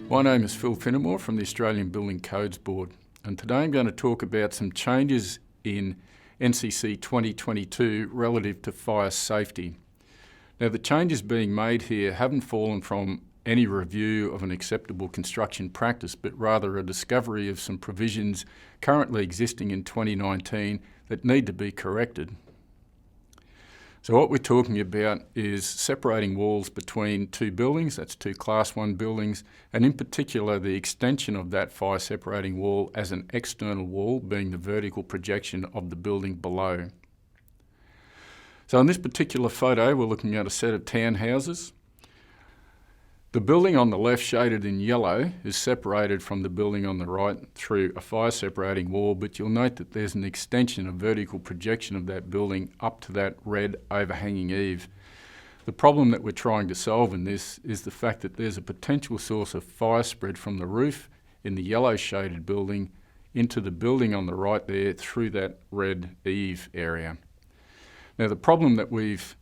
My name is Phil Finnemore from the Australian Building Codes Board, and today I'm going to talk about some changes in NCC 2022 relative to fire safety. Now, the changes being made here haven't fallen from any review of an acceptable construction practice, but rather a discovery of some provisions currently existing in 2019 that need to be corrected. So what we're talking about is separating walls between two buildings, that's two Class 1 buildings, and in particular the extension of that fire separating wall as an external wall, being the vertical projection of the building below. So in this particular photo, we're looking at a set of townhouses. The building on the left, shaded in yellow, is separated from the building on the right through a fire separating wall, but you'll note that there's an extension, a vertical projection of that building up to that red overhanging eave. The problem that we're trying to solve in this is the fact that there's a potential source of fire spread from the roof in the yellow shaded building into the building on the right there through that red eave area. Now, the problem that we've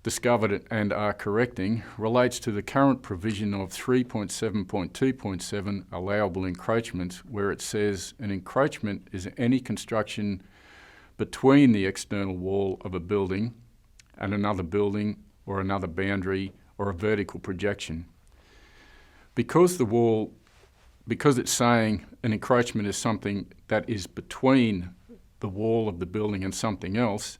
discovered and are correcting relates to the current provision of 3.7.2.7 allowable encroachments, where it says an encroachment is any construction between the external wall of a building and another building or another boundary or a vertical projection. Because it's saying an encroachment is something that is between the wall of the building and something else,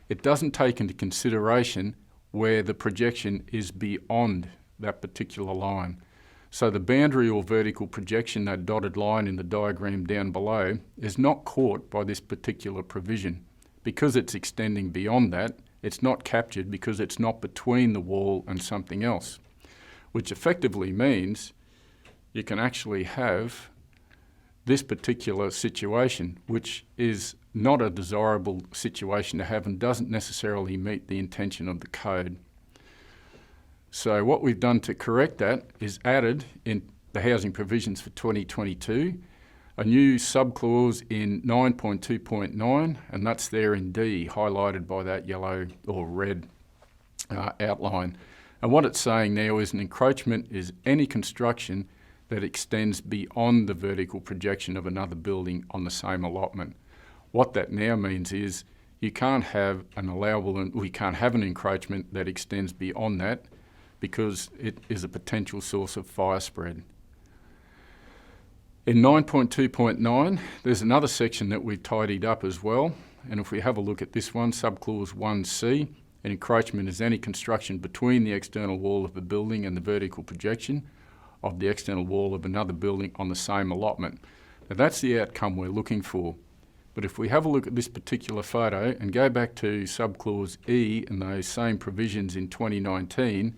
it doesn't take into consideration where the projection is beyond that particular line. So the boundary or vertical projection, that dotted line in the diagram down below, is not caught by this particular provision. Because it's extending beyond that, it's not captured because it's not between the wall and something else, which effectively means you can actually have this particular situation, which is not a desirable situation to have and doesn't necessarily meet the intention of the code. So what we've done to correct that is added in the housing provisions for 2022 a new subclause in 9.2.9, and that's there in D, highlighted by that yellow or red outline. And what it's saying now is an encroachment is any construction that extends beyond the vertical projection of another building on the same allotment. What that now means is you can't have an encroachment that extends beyond that because it is a potential source of fire spread. In 9.2.9, there's another section that we've tidied up as well, and if we have a look at this one, subclause 1C, an encroachment is any construction between the external wall of a building and the vertical projection of the external wall of another building on the same allotment. Now that's the outcome we're looking for. But if we have a look at this particular photo and go back to subclause E and those same provisions in 2019,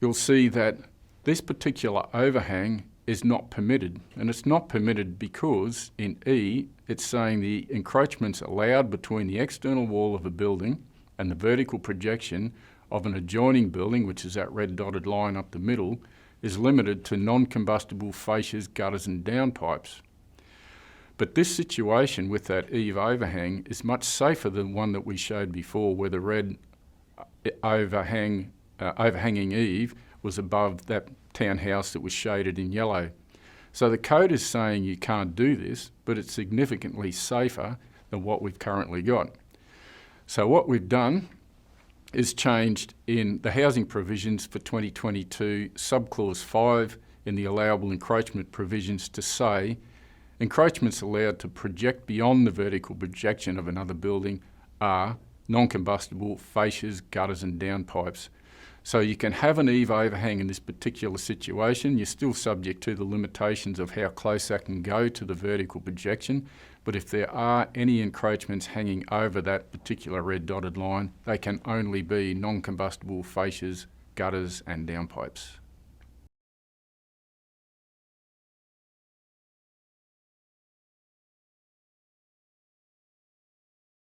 you'll see that this particular overhang is not permitted. And it's not permitted because in E, it's saying the encroachments allowed between the external wall of a building and the vertical projection of an adjoining building, which is that red dotted line up the middle, is limited to non-combustible fascias, gutters and downpipes. But this situation with that eave overhang is much safer than one that we showed before, where the red overhanging eave was above that townhouse that was shaded in yellow. So the code is saying you can't do this, but it's significantly safer than what we've currently got. So what we've done is changed in the housing provisions for 2022, subclause 5 in the allowable encroachment provisions to say encroachments allowed to project beyond the vertical projection of another building are non-combustible fascias, gutters and downpipes. So you can have an eave overhang in this particular situation. You're still subject to the limitations of how close that can go to the vertical projection. But if there are any encroachments hanging over that particular red dotted line, they can only be non-combustible fascias, gutters and downpipes.